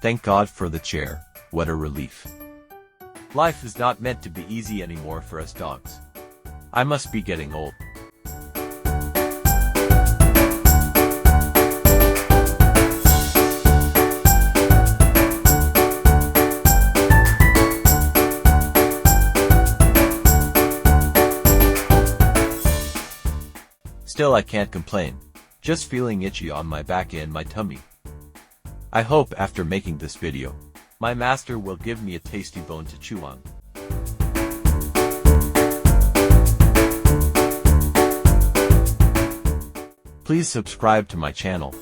Thank God for the chair, what a relief. Life is not meant to be easy anymore for us dogs. I must be getting old. Still, I can't complain. Just feeling itchy on my back and my tummy. I hope after making this video, my master will give me a tasty bone to chew on. Please subscribe to my channel.